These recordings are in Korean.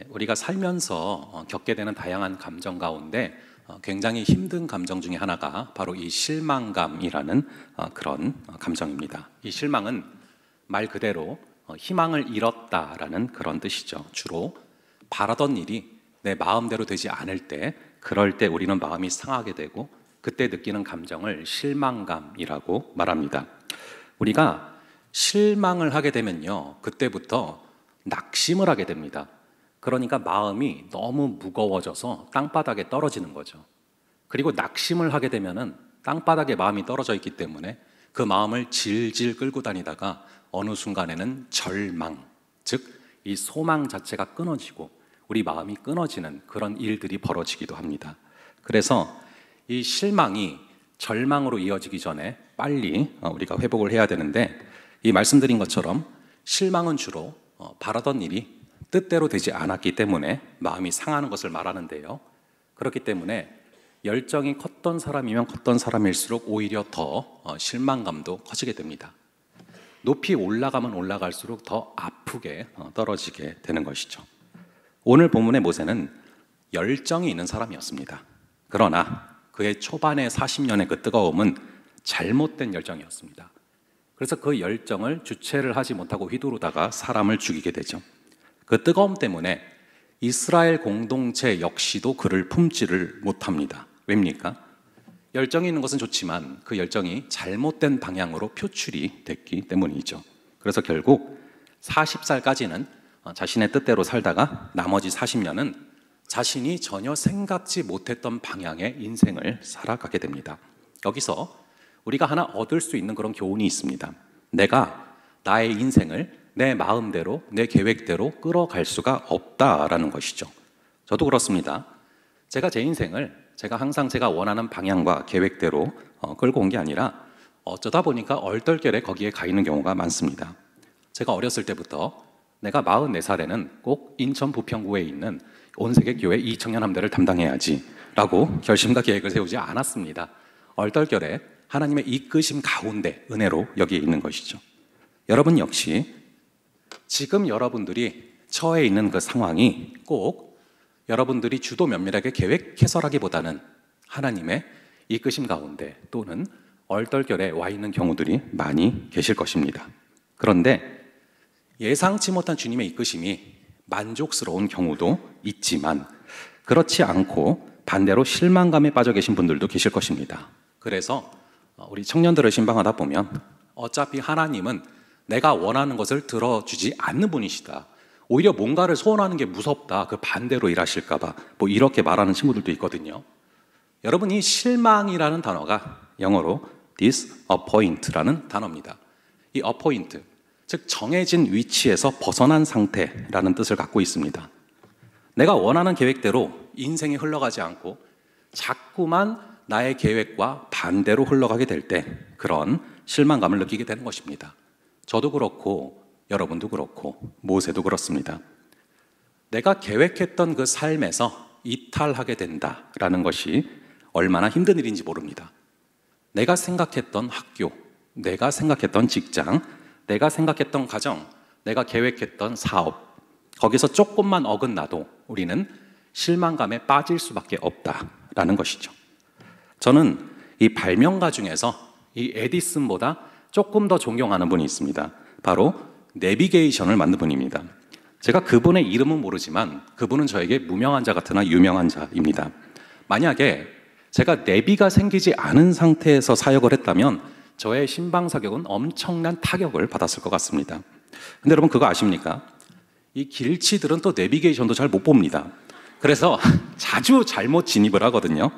우리가 살면서 겪게 되는 다양한 감정 가운데 굉장히 힘든 감정 중에 하나가 바로 이 실망감이라는 그런 감정입니다. 이 실망은 말 그대로 희망을 잃었다라는 그런 뜻이죠. 주로 바라던 일이 내 마음대로 되지 않을 때, 그럴 때 우리는 마음이 상하게 되고 그때 느끼는 감정을 실망감이라고 말합니다. 우리가 실망을 하게 되면요, 그때부터 낙심을 하게 됩니다. 그러니까 마음이 너무 무거워져서 땅바닥에 떨어지는 거죠. 그리고 낙심을 하게 되면은 땅바닥에 마음이 떨어져 있기 때문에 그 마음을 질질 끌고 다니다가 어느 순간에는 절망, 즉 이 소망 자체가 끊어지고 우리 마음이 끊어지는 그런 일들이 벌어지기도 합니다. 그래서 이 실망이 절망으로 이어지기 전에 빨리 우리가 회복을 해야 되는데, 이 말씀드린 것처럼 실망은 주로 바라던 일이 뜻대로 되지 않았기 때문에 마음이 상하는 것을 말하는데요, 그렇기 때문에 열정이 컸던 사람이면 컸던 사람일수록 오히려 더 실망감도 커지게 됩니다. 높이 올라가면 올라갈수록 더 아프게 떨어지게 되는 것이죠. 오늘 본문의 모세는 열정이 있는 사람이었습니다. 그러나 그의 초반의 40년의 그 뜨거움은 잘못된 열정이었습니다. 그래서 그 열정을 주체를 하지 못하고 휘두르다가 사람을 죽이게 되죠. 그 뜨거움 때문에 이스라엘 공동체 역시도 그를 품지를 못합니다. 왜입니까? 열정이 있는 것은 좋지만 그 열정이 잘못된 방향으로 표출이 됐기 때문이죠. 그래서 결국 40살까지는 자신의 뜻대로 살다가 나머지 40년은 자신이 전혀 생각지 못했던 방향의 인생을 살아가게 됩니다. 여기서 우리가 하나 얻을 수 있는 그런 교훈이 있습니다. 내가 나의 인생을 내 마음대로, 내 계획대로 끌어갈 수가 없다라는 것이죠. 저도 그렇습니다. 제가 제 인생을 항상 제가 원하는 방향과 계획대로 끌고 온 게 아니라 어쩌다 보니까 얼떨결에 거기에 가 있는 경우가 많습니다. 제가 어렸을 때부터 내가 44살에는 꼭 인천 부평구에 있는 온세계교회 이청년 함대를 담당해야지 라고 결심과 계획을 세우지 않았습니다. 얼떨결에 하나님의 이끄심 가운데 은혜로 여기에 있는 것이죠. 여러분 역시 지금 여러분들이 처해 있는 그 상황이 꼭 여러분들이 주도 면밀하게 계획해서라기보다는 하나님의 이끄심 가운데 또는 얼떨결에 와 있는 경우들이 많이 계실 것입니다. 그런데 예상치 못한 주님의 이끄심이 만족스러운 경우도 있지만 그렇지 않고 반대로 실망감에 빠져 계신 분들도 계실 것입니다. 그래서 우리 청년들을 신방하다 보면 어차피 하나님은 내가 원하는 것을 들어주지 않는 분이시다, 오히려 뭔가를 소원하는 게 무섭다, 그 반대로 일하실까 봐 뭐 이렇게 말하는 친구들도 있거든요. 여러분, 이 실망이라는 단어가 영어로 disappoint라는 단어입니다. 이 appoint, 즉 정해진 위치에서 벗어난 상태라는 뜻을 갖고 있습니다. 내가 원하는 계획대로 인생이 흘러가지 않고 자꾸만 나의 계획과 반대로 흘러가게 될 때 그런 실망감을 느끼게 되는 것입니다. 저도 그렇고 여러분도 그렇고 모세도 그렇습니다. 내가 계획했던 그 삶에서 이탈하게 된다라는 것이 얼마나 힘든 일인지 모릅니다. 내가 생각했던 학교, 내가 생각했던 직장, 내가 생각했던 가정, 내가 계획했던 사업, 거기서 조금만 어긋나도 우리는 실망감에 빠질 수밖에 없다라는 것이죠. 저는 이 발명가 중에서 이 에디슨보다 조금 더 존경하는 분이 있습니다. 바로 내비게이션을 만든 분입니다. 제가 그분의 이름은 모르지만 그분은 저에게 무명한 자 같으나 유명한 자입니다. 만약에 제가 내비가 생기지 않은 상태에서 사역을 했다면 저의 신방사역은 엄청난 타격을 받았을 것 같습니다. 근데 여러분 그거 아십니까? 이 길치들은 또 내비게이션도 잘 못 봅니다. 그래서 자주 잘못 진입을 하거든요.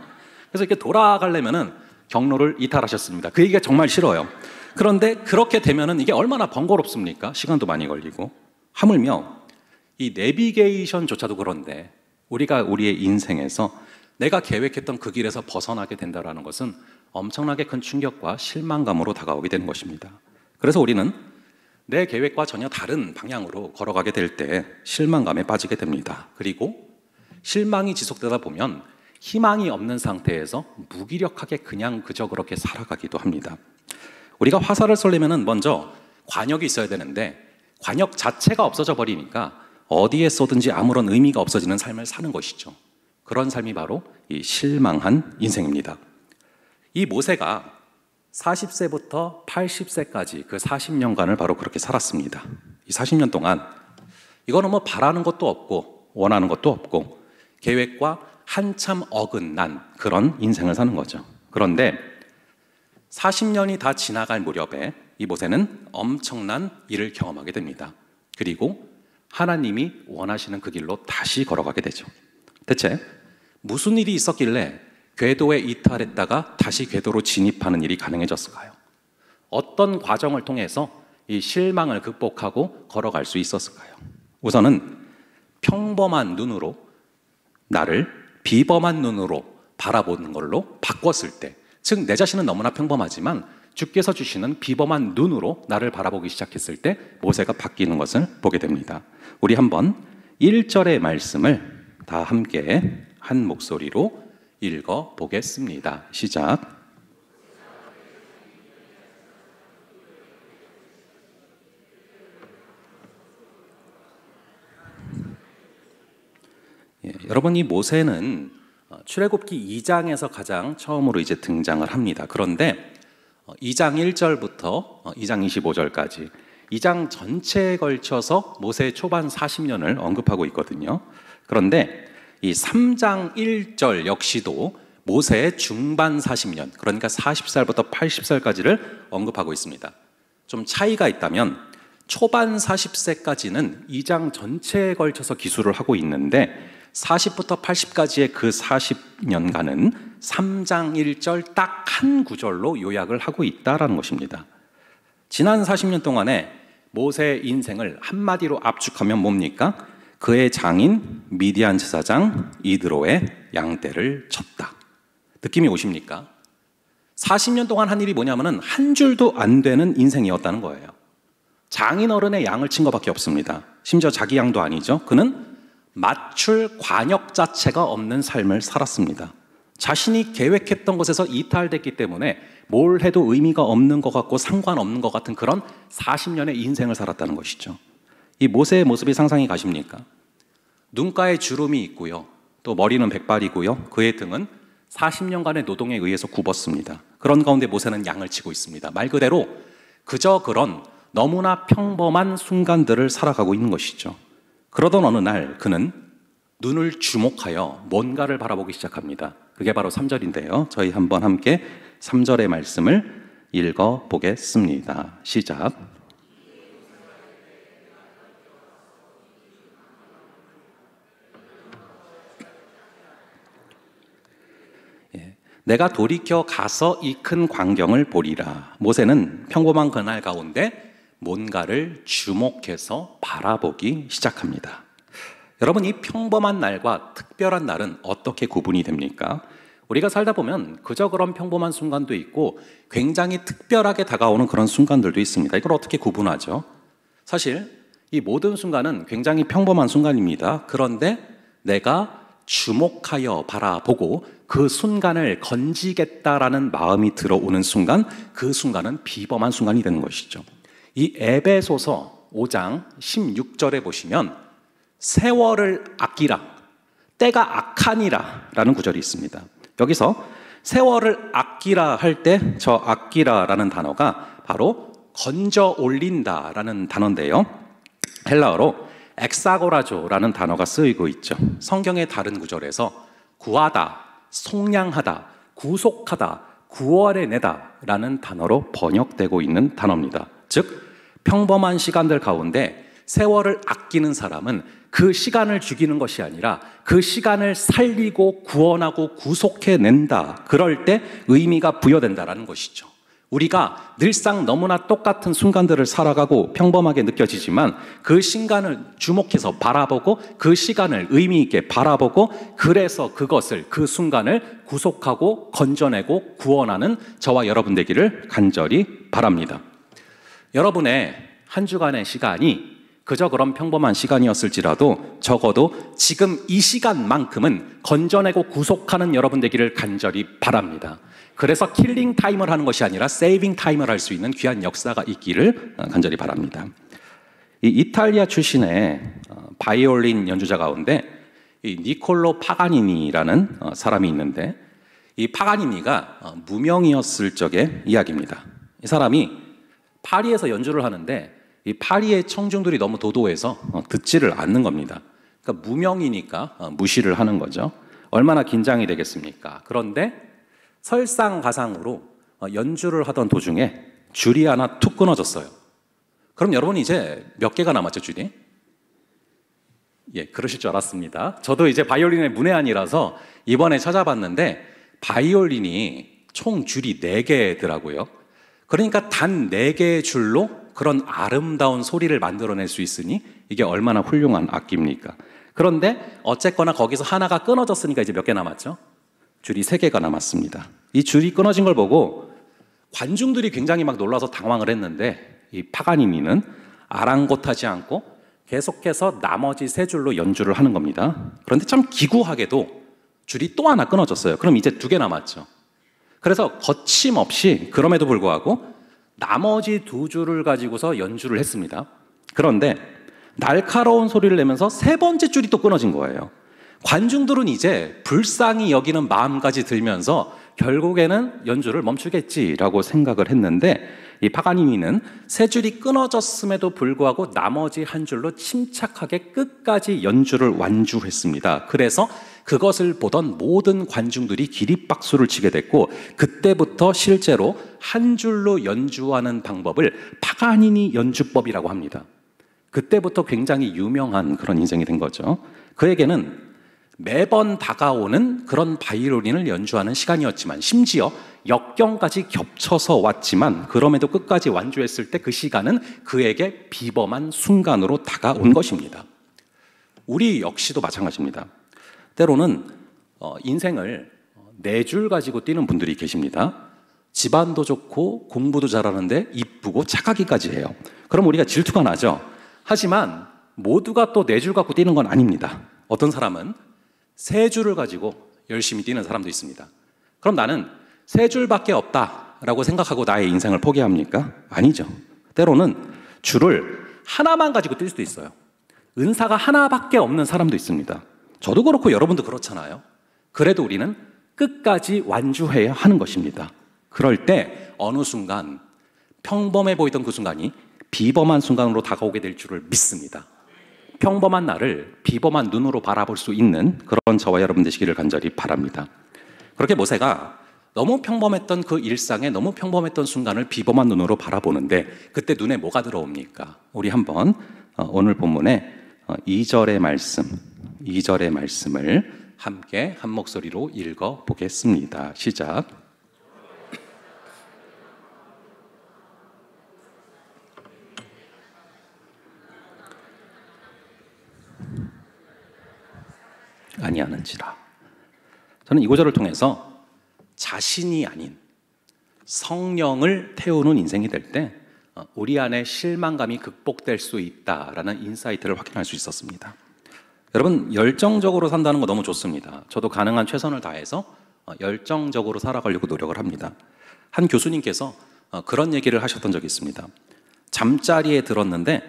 그래서 이렇게 돌아가려면은 경로를 이탈하셨습니다. 그 얘기가 정말 싫어요. 그런데 그렇게 되면은 이게 얼마나 번거롭습니까? 시간도 많이 걸리고. 하물며 이 내비게이션조차도 그런데 우리가 우리의 인생에서 내가 계획했던 그 길에서 벗어나게 된다는 것은 엄청나게 큰 충격과 실망감으로 다가오게 되는 것입니다. 그래서 우리는 내 계획과 전혀 다른 방향으로 걸어가게 될 때 실망감에 빠지게 됩니다. 그리고 실망이 지속되다 보면 희망이 없는 상태에서 무기력하게 그냥 그저 그렇게 살아가기도 합니다. 우리가 화살을 쏘려면 먼저 관역이 있어야 되는데 관역 자체가 없어져 버리니까 어디에 쏘든지 아무런 의미가 없어지는 삶을 사는 것이죠. 그런 삶이 바로 이 실망한 인생입니다. 이 모세가 40세부터 80세까지 그 40년간을 바로 그렇게 살았습니다. 이 40년 동안 이거는 뭐 바라는 것도 없고 원하는 것도 없고 계획과 한참 어긋난 그런 인생을 사는 거죠. 그런데 40년이 다 지나갈 무렵에 이 모세는 엄청난 일을 경험하게 됩니다. 그리고 하나님이 원하시는 그 길로 다시 걸어가게 되죠. 대체 무슨 일이 있었길래 궤도에 이탈했다가 다시 궤도로 진입하는 일이 가능해졌을까요? 어떤 과정을 통해서 이 실망을 극복하고 걸어갈 수 있었을까요? 우선은 평범한 눈으로 나를 비범한 눈으로 바라보는 걸로 바꿨을 때, 즉 내 자신은 너무나 평범하지만 주께서 주시는 비범한 눈으로 나를 바라보기 시작했을 때 모세가 바뀌는 것을 보게 됩니다. 우리 한번 1절의 말씀을 다 함께 한 목소리로 읽어 보겠습니다. 시작. 여러분, 이 모세는 출애굽기 2장에서 가장 처음으로 이제 등장을 합니다. 그런데 2장 1절부터 2장 25절까지 2장 전체에 걸쳐서 모세의 초반 40년을 언급하고 있거든요. 그런데 이 3장 1절 역시도 모세의 중반 40년, 그러니까 40살부터 80살까지를 언급하고 있습니다. 좀 차이가 있다면 초반 40세까지는 2장 전체에 걸쳐서 기술을 하고 있는데 40부터 80까지의 그 40년간은 3장 1절 딱 한 구절로 요약을 하고 있다라는 것입니다. 지난 40년 동안에 모세의 인생을 한마디로 압축하면 뭡니까? 그의 장인 미디안 제사장 이드로의 양떼를 쳤다. 느낌이 오십니까? 40년 동안 한 일이 뭐냐면은 한 줄도 안 되는 인생이었다는 거예요. 장인 어른의 양을 친 것밖에 없습니다. 심지어 자기 양도 아니죠. 그는 맞출 관역 자체가 없는 삶을 살았습니다. 자신이 계획했던 것에서 이탈됐기 때문에 뭘 해도 의미가 없는 것 같고 상관없는 것 같은 그런 40년의 인생을 살았다는 것이죠. 이 모세의 모습이 상상이 가십니까? 눈가에 주름이 있고요. 또 머리는 백발이고요. 그의 등은 40년간의 노동에 의해서 굽었습니다. 그런 가운데 모세는 양을 치고 있습니다. 말 그대로 그저 그런 너무나 평범한 순간들을 살아가고 있는 것이죠. 그러던 어느 날 그는 눈을 주목하여 뭔가를 바라보기 시작합니다. 그게 바로 3절인데요. 저희 한번 함께 3절의 말씀을 읽어 보겠습니다. 시작. 내가 돌이켜 가서 이 큰 광경을 보리라. 모세는 평범한 그날 가운데 뭔가를 주목해서 바라보기 시작합니다. 여러분, 이 평범한 날과 특별한 날은 어떻게 구분이 됩니까? 우리가 살다 보면 그저 그런 평범한 순간도 있고 굉장히 특별하게 다가오는 그런 순간들도 있습니다. 이걸 어떻게 구분하죠? 사실 이 모든 순간은 굉장히 평범한 순간입니다. 그런데 내가 주목하여 바라보고 그 순간을 건지겠다라는 마음이 들어오는 순간, 그 순간은 비범한 순간이 되는 것이죠. 이 에베소서 5장 16절에 보시면 세월을 아끼라, 때가 악하니라 라는 구절이 있습니다. 여기서 세월을 아끼라 할 때 저 아끼라라는 단어가 바로 건져 올린다라는 단어인데요. 헬라어로 엑사고라조라는 단어가 쓰이고 있죠. 성경의 다른 구절에서 구하다, 속량하다, 구속하다, 구원해내다 라는 단어로 번역되고 있는 단어입니다. 즉 평범한 시간들 가운데 세월을 아끼는 사람은 그 시간을 죽이는 것이 아니라 그 시간을 살리고 구원하고 구속해낸다. 그럴 때 의미가 부여된다라는 것이죠. 우리가 늘상 너무나 똑같은 순간들을 살아가고 평범하게 느껴지지만 그 시간을 주목해서 바라보고 그 시간을 의미 있게 바라보고 그래서 그것을, 그 순간을 구속하고 건져내고 구원하는 저와 여러분 되기를 간절히 바랍니다. 여러분의 한 주간의 시간이 그저 그런 평범한 시간이었을지라도 적어도 지금 이 시간만큼은 건져내고 구속하는 여러분 되기를 간절히 바랍니다. 그래서 킬링 타임을 하는 것이 아니라 세이빙 타임을 할 수 있는 귀한 역사가 있기를 간절히 바랍니다. 이 이탈리아 출신의 바이올린 연주자 가운데 이 니콜로 파가니니라는 사람이 있는데, 이 파가니니가 무명이었을 적의 이야기입니다. 이 사람이 파리에서 연주를 하는데 이 파리의 청중들이 너무 도도해서 듣지를 않는 겁니다. 그러니까 무명이니까 무시를 하는 거죠. 얼마나 긴장이 되겠습니까? 그런데 설상가상으로 연주를 하던 도중에 줄이 하나 툭 끊어졌어요. 그럼 여러분 이제 몇 개가 남았죠, 줄이? 예, 그러실 줄 알았습니다. 저도 이제 바이올린의 문외한이라서 이번에 찾아봤는데 바이올린이 총 줄이 4개더라고요. 그러니까 단 4개의 줄로 그런 아름다운 소리를 만들어낼 수 있으니 이게 얼마나 훌륭한 악기입니까? 그런데 어쨌거나 거기서 하나가 끊어졌으니까 이제 몇 개 남았죠? 줄이 3개가 남았습니다. 이 줄이 끊어진 걸 보고 관중들이 굉장히 막 놀라서 당황을 했는데 이 파가니니는 아랑곳하지 않고 계속해서 나머지 3줄로 연주를 하는 겁니다. 그런데 참 기구하게도 줄이 또 하나 끊어졌어요. 그럼 이제 2개 남았죠. 그래서 거침없이 그럼에도 불구하고 나머지 2줄을 가지고서 연주를 했습니다. 그런데 날카로운 소리를 내면서 3번째 줄이 또 끊어진 거예요. 관중들은 이제 불쌍히 여기는 마음까지 들면서 결국에는 연주를 멈추겠지라고 생각을 했는데, 이 파가니니는 3줄이 끊어졌음에도 불구하고 나머지 1줄로 침착하게 끝까지 연주를 완주했습니다. 그래서 그것을 보던 모든 관중들이 기립박수를 치게 됐고, 그때부터 실제로 1줄로 연주하는 방법을 파가니니 연주법이라고 합니다. 그때부터 굉장히 유명한 그런 인생이 된 거죠. 그에게는 매번 다가오는 그런 바이올린을 연주하는 시간이었지만, 심지어 역경까지 겹쳐서 왔지만 그럼에도 끝까지 완주했을 때 그 시간은 그에게 비범한 순간으로 다가온 것입니다. 우리 역시도 마찬가지입니다. 때로는 인생을 4줄 가지고 뛰는 분들이 계십니다. 집안도 좋고 공부도 잘하는데 이쁘고 착하기까지 해요. 그럼 우리가 질투가 나죠. 하지만 모두가 또 4줄 갖고 뛰는 건 아닙니다. 어떤 사람은 3줄을 가지고 열심히 뛰는 사람도 있습니다. 그럼 나는 3줄밖에 없다라고 생각하고 나의 인생을 포기합니까? 아니죠. 때로는 줄을 하나만 가지고 뛸 수도 있어요. 은사가 하나밖에 없는 사람도 있습니다. 저도 그렇고 여러분도 그렇잖아요. 그래도 우리는 끝까지 완주해야 하는 것입니다. 그럴 때 어느 순간 평범해 보이던 그 순간이 비범한 순간으로 다가오게 될 줄을 믿습니다. 평범한 나를 비범한 눈으로 바라볼 수 있는 그런 저와 여러분 되시기를 간절히 바랍니다. 그렇게 모세가 너무 평범했던 그 일상에 너무 평범했던 순간을 비범한 눈으로 바라보는데, 그때 눈에 뭐가 들어옵니까? 우리 한번 오늘 본문의 2절의 말씀을 함께 한 목소리로 읽어 보겠습니다. 시작. 아니하는지라. 저는 이 구절을 통해서 자신이 아닌 성령을 태우는 인생이 될 때 우리 안에 실망감이 극복될 수 있다라는 인사이트를 확인할 수 있었습니다. 여러분, 열정적으로 산다는 거 너무 좋습니다. 저도 가능한 최선을 다해서 열정적으로 살아가려고 노력을 합니다. 한 교수님께서 그런 얘기를 하셨던 적이 있습니다. 잠자리에 들었는데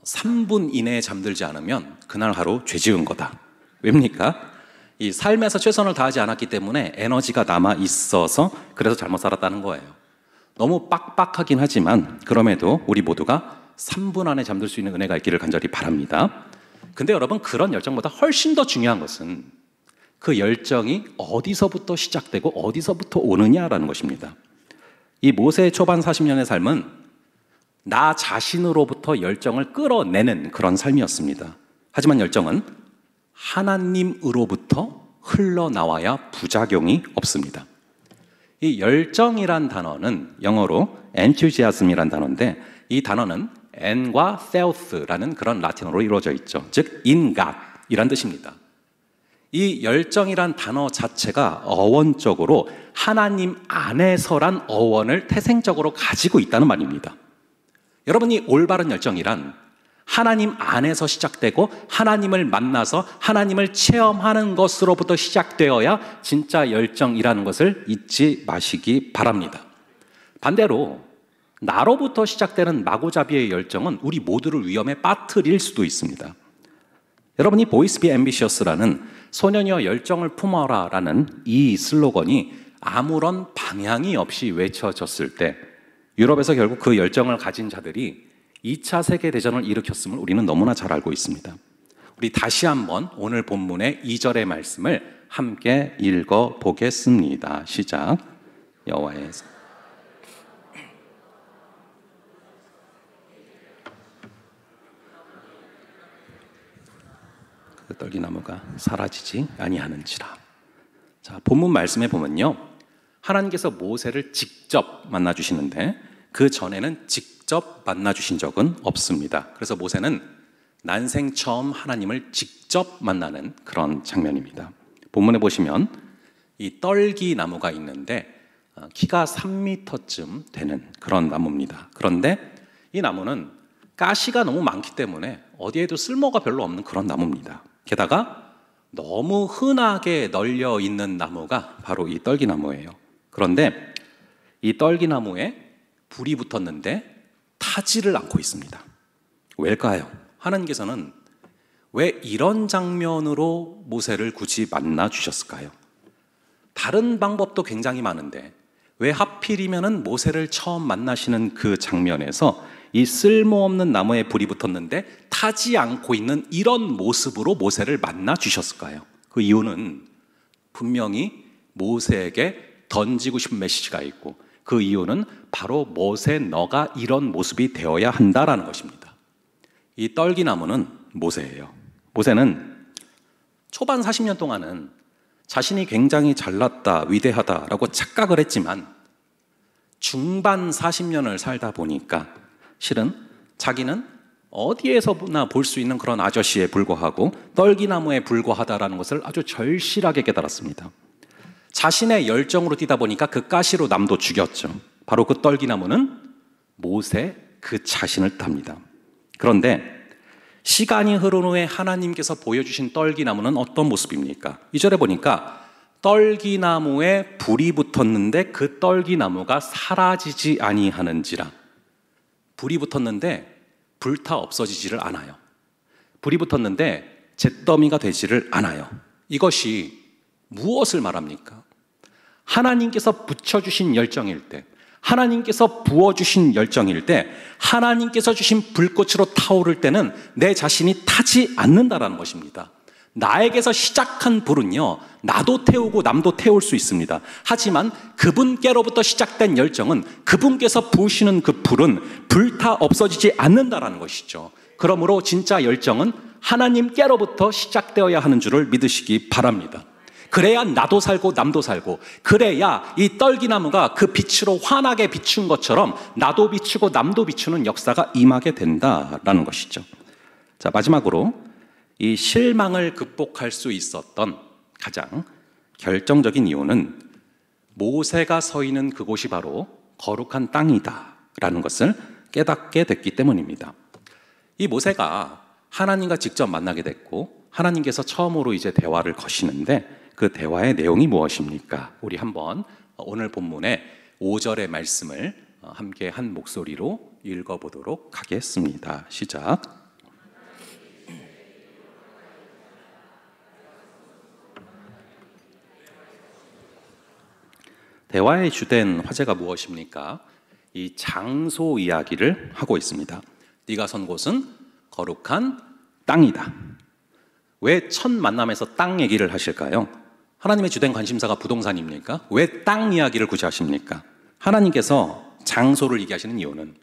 3분 이내에 잠들지 않으면 그날 하루 죄 지은 거다. 왜입니까? 이 삶에서 최선을 다하지 않았기 때문에 에너지가 남아 있어서 그래서 잘못 살았다는 거예요. 너무 빡빡하긴 하지만 그럼에도 우리 모두가 3분 안에 잠들 수 있는 은혜가 있기를 간절히 바랍니다. 근데 여러분, 그런 열정보다 훨씬 더 중요한 것은 그 열정이 어디서부터 시작되고 어디서부터 오느냐라는 것입니다. 이 모세의 초반 40년의 삶은 나 자신으로부터 열정을 끌어내는 그런 삶이었습니다. 하지만 열정은 하나님으로부터 흘러나와야 부작용이 없습니다. 이 열정이란 단어는 영어로 enthusiasm이란 단어인데, 이 단어는 en과 theos라는 그런 라틴어로 이루어져 있죠. 즉 in God이란 뜻입니다. 이 열정이란 단어 자체가 어원적으로 하나님 안에서란 어원을 태생적으로 가지고 있다는 말입니다. 여러분이 올바른 열정이란 하나님 안에서 시작되고 하나님을 만나서 하나님을 체험하는 것으로부터 시작되어야 진짜 열정이라는 것을 잊지 마시기 바랍니다. 반대로 나로부터 시작되는 마구잡이의 열정은 우리 모두를 위험에 빠뜨릴 수도 있습니다. 여러분이 보이스 비 앰비셔스라는 소년이여 열정을 품어라라는 이 슬로건이 아무런 방향이 없이 외쳐졌을 때 유럽에서 결국 그 열정을 가진 자들이 2차 세계대전을 일으켰음을 우리는 너무나 잘 알고 있습니다. 우리 다시 한번 오늘 본문의 2절의 말씀을 함께 읽어보겠습니다. 시작. 여호와의 그 떨기나무가 사라지지 아니하는지라. 자, 본문 말씀에 보면요, 하나님께서 모세를 직접 만나 주시는데 그 전에는 직접 만나 주신 적은 없습니다. 그래서 모세는 난생 처음 하나님을 직접 만나는 그런 장면입니다. 본문에 보시면 이 떨기나무가 있는데 키가 3m쯤 되는 그런 나무입니다. 그런데 이 나무는 가시가 너무 많기 때문에 어디에도 쓸모가 별로 없는 그런 나무입니다. 게다가 너무 흔하게 널려 있는 나무가 바로 이 떨기나무예요. 그런데 이 떨기나무에 불이 붙었는데 타지를 않고 있습니다. 왜일까요? 하나님께서는 왜 이런 장면으로 모세를 굳이 만나 주셨을까요? 다른 방법도 굉장히 많은데 왜 하필이면은 모세를 처음 만나시는 그 장면에서 이 쓸모없는 나무에 불이 붙었는데 타지 않고 있는 이런 모습으로 모세를 만나 주셨을까요? 그 이유는 분명히 모세에게 던지고 싶은 메시지가 있고 그 이유는 바로 모세 너가 이런 모습이 되어야 한다라는 것입니다. 이 떨기나무는 모세예요. 모세는 초반 40년 동안은 자신이 굉장히 잘났다, 위대하다라고 착각을 했지만 중반 40년을 살다 보니까 실은 자기는 어디에서나 볼 수 있는 그런 아저씨에 불과하고 떨기나무에 불과하다라는 것을 아주 절실하게 깨달았습니다. 자신의 열정으로 뛰다 보니까 그 가시로 남도 죽였죠. 바로 그 떨기나무는 모세 그 자신을 탑니다. 그런데 시간이 흐른 후에 하나님께서 보여주신 떨기나무는 어떤 모습입니까? 2절에 보니까 떨기나무에 불이 붙었는데 그 떨기나무가 사라지지 아니하는지라. 불이 붙었는데 불타 없어지지를 않아요. 불이 붙었는데 잿더미가 되지를 않아요. 이것이 무엇을 말합니까? 하나님께서 붙여주신 열정일 때, 하나님께서 부어주신 열정일 때, 하나님께서 주신 불꽃으로 타오를 때는 내 자신이 타지 않는다라는 것입니다. 나에게서 시작한 불은요, 나도 태우고 남도 태울 수 있습니다. 하지만 그분께로부터 시작된 열정은, 그분께서 부으시는 그 불은 불타 없어지지 않는다라는 것이죠. 그러므로 진짜 열정은 하나님께로부터 시작되어야 하는 줄을 믿으시기 바랍니다. 그래야 나도 살고 남도 살고, 그래야 이 떨기나무가 그 빛으로 환하게 비춘 것처럼 나도 비추고 남도 비추는 역사가 임하게 된다라는 것이죠. 자, 마지막으로 이 실망을 극복할 수 있었던 가장 결정적인 이유는 모세가 서 있는 그곳이 바로 거룩한 땅이다라는 것을 깨닫게 됐기 때문입니다. 이 모세가 하나님과 직접 만나게 됐고 하나님께서 처음으로 이제 대화를 거시는데 그 대화의 내용이 무엇입니까? 우리 한번 오늘 본문의 5절의 말씀을 함께 한 목소리로 읽어보도록 하겠습니다. 시작. 대화의 주된 화제가 무엇입니까? 이 장소 이야기를 하고 있습니다. 네가 선 곳은 거룩한 땅이다. 왜 첫 만남에서 땅 얘기를 하실까요? 하나님의 주된 관심사가 부동산입니까? 왜 땅 이야기를 굳이 하십니까? 하나님께서 장소를 얘기하시는 이유는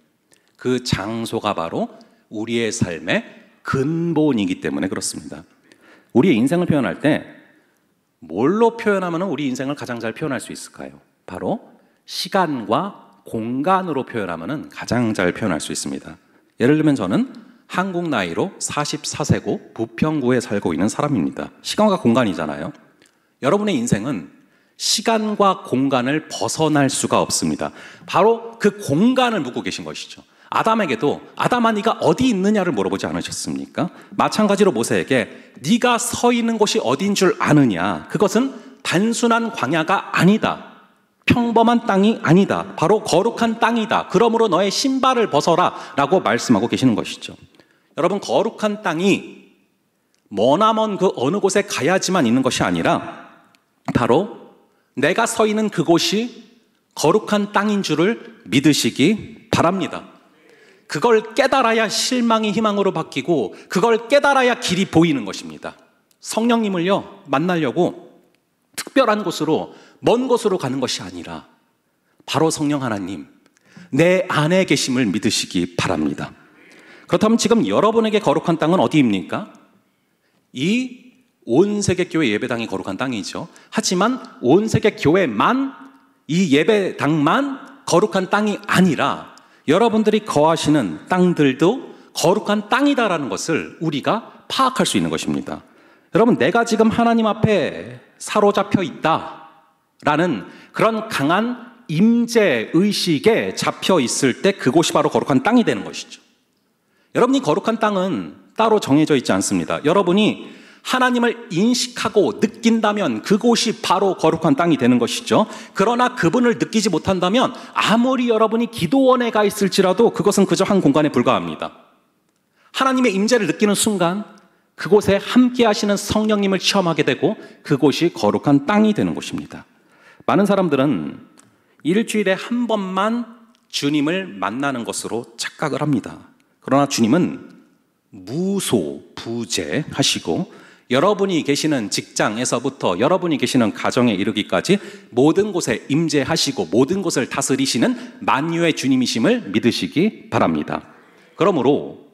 그 장소가 바로 우리의 삶의 근본이기 때문에 그렇습니다. 우리의 인생을 표현할 때 뭘로 표현하면 우리 인생을 가장 잘 표현할 수 있을까요? 바로 시간과 공간으로 표현하면 가장 잘 표현할 수 있습니다. 예를 들면 저는 한국 나이로 44세고 부평구에 살고 있는 사람입니다. 시간과 공간이잖아요. 여러분의 인생은 시간과 공간을 벗어날 수가 없습니다. 바로 그 공간을 묻고 계신 것이죠. 아담에게도 아담아 네가 어디 있느냐를 물어보지 않으셨습니까? 마찬가지로 모세에게 네가 서 있는 곳이 어디인 줄 아느냐, 그것은 단순한 광야가 아니다. 평범한 땅이 아니다. 바로 거룩한 땅이다. 그러므로 너의 신발을 벗어라 라고 말씀하고 계시는 것이죠. 여러분, 거룩한 땅이 머나먼 그 어느 곳에 가야지만 있는 것이 아니라 바로 내가 서 있는 그곳이 거룩한 땅인 줄을 믿으시기 바랍니다. 그걸 깨달아야 실망이 희망으로 바뀌고 그걸 깨달아야 길이 보이는 것입니다. 성령님을요, 만나려고 특별한 곳으로, 먼 곳으로 가는 것이 아니라 바로 성령 하나님, 내 안에 계심을 믿으시기 바랍니다. 그렇다면 지금 여러분에게 거룩한 땅은 어디입니까? 이 온 세계 교회 예배당이 거룩한 땅이죠. 하지만 온 세계 교회만, 이 예배당만 거룩한 땅이 아니라 여러분들이 거하시는 땅들도 거룩한 땅이다라는 것을 우리가 파악할 수 있는 것입니다. 여러분, 내가 지금 하나님 앞에 사로잡혀 있다라는 그런 강한 임재 의식에 잡혀 있을 때 그곳이 바로 거룩한 땅이 되는 것이죠. 여러분이 거룩한 땅은 따로 정해져 있지 않습니다. 여러분이 하나님을 인식하고 느낀다면 그곳이 바로 거룩한 땅이 되는 것이죠. 그러나 그분을 느끼지 못한다면 아무리 여러분이 기도원에 가 있을지라도 그것은 그저 한 공간에 불과합니다. 하나님의 임재를 느끼는 순간 그곳에 함께 하시는 성령님을 체험하게 되고 그곳이 거룩한 땅이 되는 것입니다. 많은 사람들은 일주일에 한 번만 주님을 만나는 것으로 착각을 합니다. 그러나 주님은 무소부재하시고 여러분이 계시는 직장에서부터 여러분이 계시는 가정에 이르기까지 모든 곳에 임재하시고 모든 곳을 다스리시는 만유의 주님이심을 믿으시기 바랍니다. 그러므로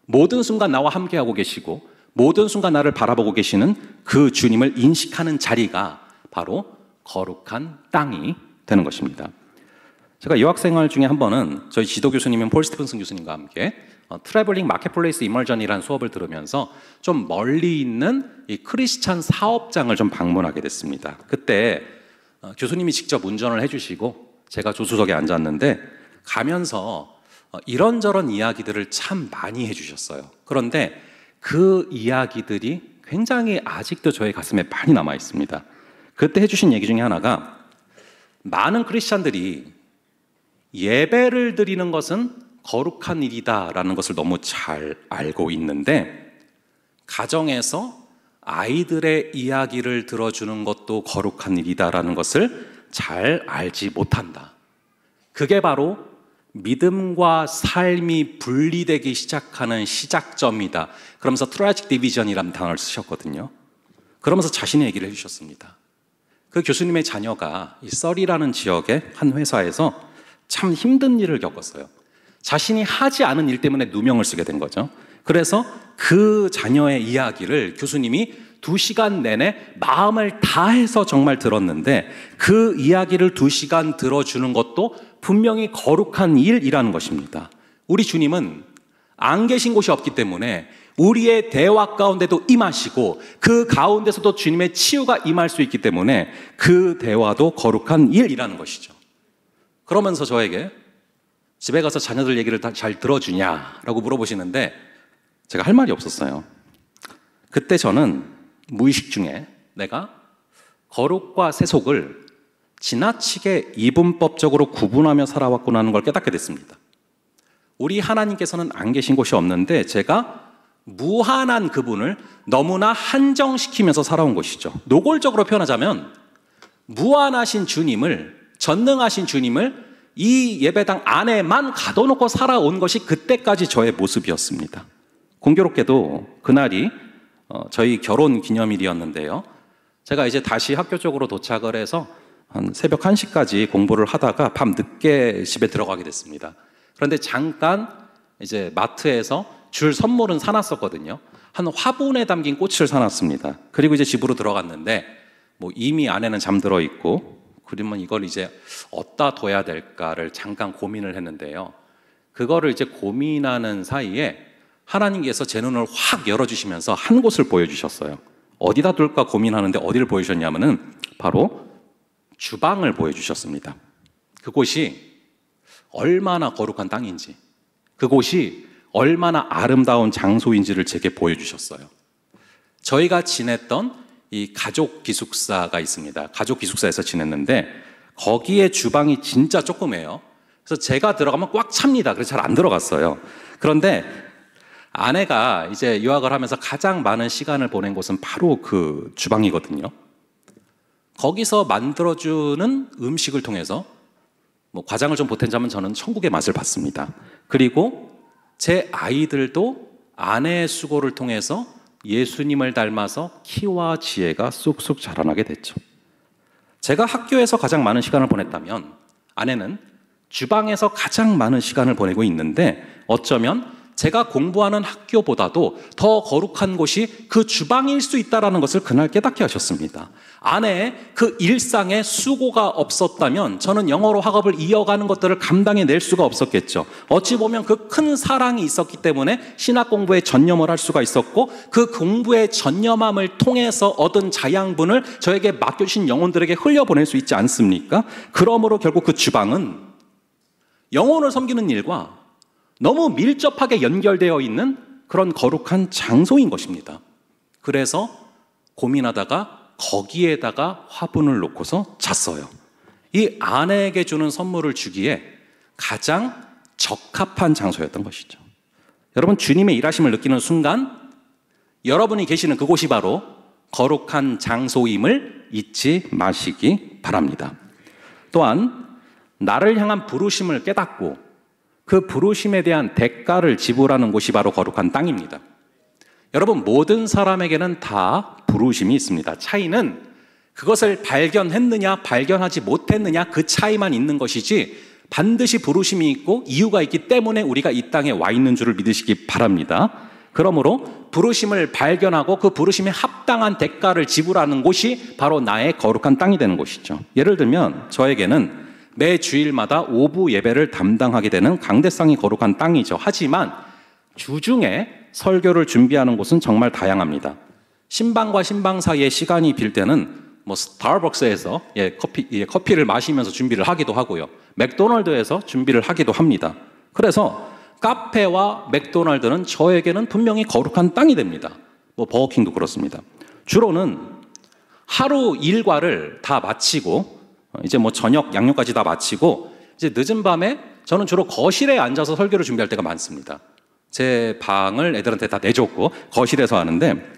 모든 순간 나와 함께하고 계시고 모든 순간 나를 바라보고 계시는 그 주님을 인식하는 자리가 바로 거룩한 땅이 되는 것입니다. 제가 유학생활 중에 한 번은 저희 지도 교수님인 폴 스티븐슨 교수님과 함께 트래블링 마켓플레이스 이머전이라는 수업을 들으면서 좀 멀리 있는 이 크리스찬 사업장을 좀 방문하게 됐습니다. 그때 교수님이 직접 운전을 해주시고 제가 조수석에 앉았는데 가면서 이런저런 이야기들을 참 많이 해주셨어요. 그런데 그 이야기들이 굉장히 아직도 저의 가슴에 많이 남아 있습니다. 그때 해주신 얘기 중에 하나가 많은 크리스찬들이 예배를 드리는 것은 거룩한 일이다라는 것을 너무 잘 알고 있는데 가정에서 아이들의 이야기를 들어주는 것도 거룩한 일이다라는 것을 잘 알지 못한다. 그게 바로 믿음과 삶이 분리되기 시작하는 시작점이다. 그러면서 트라이직 디비전이라는 단어를 쓰셨거든요. 그러면서 자신의 얘기를 해주셨습니다. 그 교수님의 자녀가 이 서리라는 지역의 한 회사에서 참 힘든 일을 겪었어요. 자신이 하지 않은 일 때문에 누명을 쓰게 된 거죠. 그래서 그 자녀의 이야기를 교수님이 2시간 내내 마음을 다해서 정말 들었는데 그 이야기를 2시간 들어주는 것도 분명히 거룩한 일이라는 것입니다. 우리 주님은 안 계신 곳이 없기 때문에 우리의 대화 가운데도 임하시고 그 가운데서도 주님의 치유가 임할 수 있기 때문에 그 대화도 거룩한 일이라는 것이죠. 그러면서 저에게 집에 가서 자녀들 얘기를 다 잘 들어주냐라고 물어보시는데 제가 할 말이 없었어요. 그때 저는 무의식 중에 내가 거룩과 세속을 지나치게 이분법적으로 구분하며 살아왔구나 하는 걸 깨닫게 됐습니다. 우리 하나님께서는 안 계신 곳이 없는데 제가 무한한 그분을 너무나 한정시키면서 살아온 것이죠. 노골적으로 표현하자면 무한하신 주님을, 전능하신 주님을 이 예배당 안에만 가둬놓고 살아온 것이 그때까지 저의 모습이었습니다. 공교롭게도 그날이 저희 결혼 기념일이었는데요. 제가 이제 다시 학교 쪽으로 도착을 해서 한 새벽 1시까지 공부를 하다가 밤 늦게 집에 들어가게 됐습니다. 그런데 잠깐 이제 마트에서 줄 선물은 사놨었거든요. 한 화분에 담긴 꽃을 사놨습니다. 그리고 이제 집으로 들어갔는데 뭐 이미 아내는 잠들어 있고 그러면 이걸 이제 어디다 둬야 될까를 잠깐 고민을 했는데요. 그거를 이제 고민하는 사이에 하나님께서 제 눈을 확 열어주시면서 한 곳을 보여주셨어요. 어디다 둘까 고민하는데 어디를 보여주셨냐면은 바로 주방을 보여주셨습니다. 그곳이 얼마나 거룩한 땅인지, 그곳이 얼마나 아름다운 장소인지를 제게 보여주셨어요. 저희가 지냈던 이 가족 기숙사가 있습니다. 가족 기숙사에서 지냈는데 거기에 주방이 진짜 조그매요. 그래서 제가 들어가면 꽉 찹니다. 그래서 잘 안 들어갔어요. 그런데 아내가 이제 유학을 하면서 가장 많은 시간을 보낸 곳은 바로 그 주방이거든요. 거기서 만들어주는 음식을 통해서 뭐 과장을 좀 보탠다면 저는 천국의 맛을 봤습니다. 그리고 제 아이들도 아내의 수고를 통해서 예수님을 닮아서 키와 지혜가 쑥쑥 자라나게 됐죠. 제가 학교에서 가장 많은 시간을 보냈다면 아내는 주방에서 가장 많은 시간을 보내고 있는데 어쩌면 제가 공부하는 학교보다도 더 거룩한 곳이 그 주방일 수 있다는 것을 그날 깨닫게 하셨습니다. 아내의 그 일상에 수고가 없었다면 저는 영어로 학업을 이어가는 것들을 감당해낼 수가 없었겠죠. 어찌 보면 그 큰 사랑이 있었기 때문에 신학 공부에 전념을 할 수가 있었고 그 공부의 전념함을 통해서 얻은 자양분을 저에게 맡겨주신 영혼들에게 흘려보낼 수 있지 않습니까? 그러므로 결국 그 주방은 영혼을 섬기는 일과 너무 밀접하게 연결되어 있는 그런 거룩한 장소인 것입니다. 그래서 고민하다가 거기에다가 화분을 놓고서 잤어요. 이 아내에게 주는 선물을 주기에 가장 적합한 장소였던 것이죠. 여러분, 주님의 일하심을 느끼는 순간 여러분이 계시는 그곳이 바로 거룩한 장소임을 잊지 마시기 바랍니다. 또한 나를 향한 부르심을 깨닫고 그 부르심에 대한 대가를 지불하는 곳이 바로 거룩한 땅입니다. 여러분, 모든 사람에게는 다 부르심이 있습니다. 차이는 그것을 발견했느냐 발견하지 못했느냐 그 차이만 있는 것이지 반드시 부르심이 있고 이유가 있기 때문에 우리가 이 땅에 와 있는 줄을 믿으시기 바랍니다. 그러므로 부르심을 발견하고 그 부르심에 합당한 대가를 지불하는 곳이 바로 나의 거룩한 땅이 되는 곳이죠. 예를 들면 저에게는 매 주일마다 오부 예배를 담당하게 되는 강대상이 거룩한 땅이죠. 하지만 주중에 설교를 준비하는 곳은 정말 다양합니다. 신방과 신방 사이에 시간이 빌 때는 뭐 스타벅스에서 커피를 마시면서 준비를 하기도 하고요. 맥도날드에서 준비를 하기도 합니다. 그래서 카페와 맥도날드는 저에게는 분명히 거룩한 땅이 됩니다. 뭐 버거킹도 그렇습니다. 주로는 하루 일과를 다 마치고 이제 뭐 저녁 양육까지 다 마치고 이제 늦은 밤에 저는 주로 거실에 앉아서 설교를 준비할 때가 많습니다. 제 방을 애들한테 다 내줬고 거실에서 하는데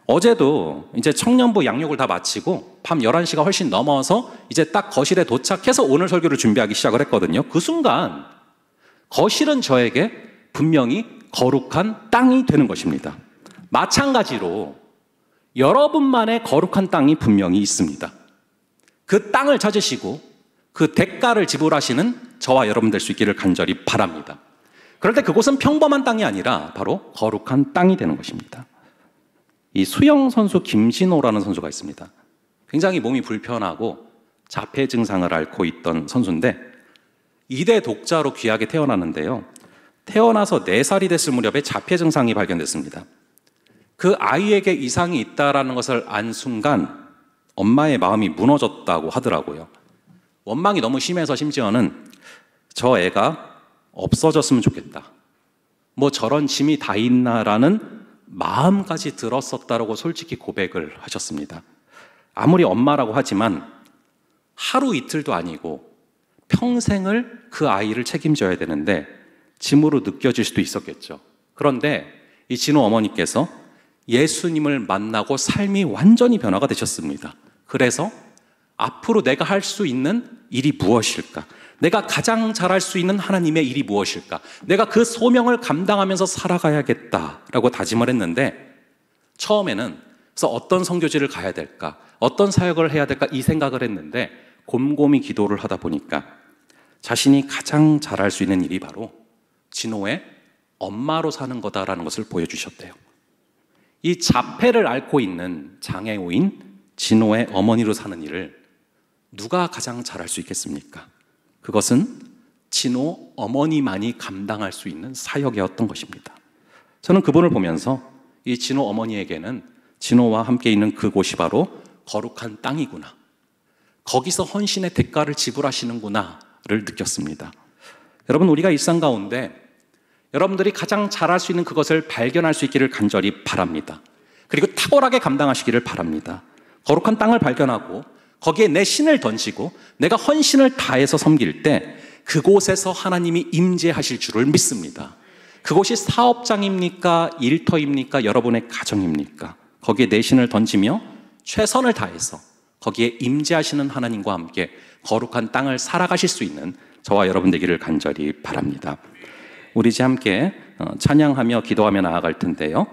어제도 이제 청년부 양육을 다 마치고 밤 11시가 훨씬 넘어서 이제 딱 거실에 도착해서 오늘 설교를 준비하기 시작을 했거든요. 그 순간 거실은 저에게 분명히 거룩한 땅이 되는 것입니다. 마찬가지로 여러분만의 거룩한 땅이 분명히 있습니다. 그 땅을 찾으시고 그 대가를 지불하시는 저와 여러분 될 수 있기를 간절히 바랍니다. 그럴 때 그곳은 평범한 땅이 아니라 바로 거룩한 땅이 되는 것입니다. 이 수영 선수 김진호라는 선수가 있습니다. 굉장히 몸이 불편하고 자폐 증상을 앓고 있던 선수인데 2대 독자로 귀하게 태어났는데요. 태어나서 4살이 됐을 무렵에 자폐 증상이 발견됐습니다. 그 아이에게 이상이 있다는 것을 안 순간 엄마의 마음이 무너졌다고 하더라고요. 원망이 너무 심해서 심지어는 저 애가 없어졌으면 좋겠다. 뭐 저런 짐이 다 있나라는 마음까지 들었었다라고 솔직히 고백을 하셨습니다. 아무리 엄마라고 하지만 하루 이틀도 아니고 평생을 그 아이를 책임져야 되는데 짐으로 느껴질 수도 있었겠죠. 그런데 이 진호 어머니께서 예수님을 만나고 삶이 완전히 변화가 되셨습니다. 그래서 앞으로 내가 할 수 있는 일이 무엇일까? 내가 가장 잘할 수 있는 하나님의 일이 무엇일까? 내가 그 소명을 감당하면서 살아가야겠다라고 다짐을 했는데 처음에는 그래서 어떤 선교지를 가야 될까? 어떤 사역을 해야 될까? 이 생각을 했는데 곰곰이 기도를 하다 보니까 자신이 가장 잘할 수 있는 일이 바로 진호의 엄마로 사는 거다라는 것을 보여주셨대요. 이 자폐를 앓고 있는 장애우인 진호의 어머니로 사는 일을 누가 가장 잘할 수 있겠습니까? 그것은 진호 어머니만이 감당할 수 있는 사역이었던 것입니다. 저는 그분을 보면서 이 진호 어머니에게는 진호와 함께 있는 그곳이 바로 거룩한 땅이구나. 거기서 헌신의 대가를 지불하시는구나를 느꼈습니다. 여러분, 우리가 일상 가운데 여러분들이 가장 잘할 수 있는 그것을 발견할 수 있기를 간절히 바랍니다. 그리고 탁월하게 감당하시기를 바랍니다. 거룩한 땅을 발견하고 거기에 내 신을 던지고 내가 헌신을 다해서 섬길 때 그곳에서 하나님이 임재하실 줄을 믿습니다. 그곳이 사업장입니까? 일터입니까? 여러분의 가정입니까? 거기에 내 신을 던지며 최선을 다해서 거기에 임재하시는 하나님과 함께 거룩한 땅을 살아가실 수 있는 저와 여러분 되기를 간절히 바랍니다. 우리 이제 함께 찬양하며 기도하며 나아갈 텐데요.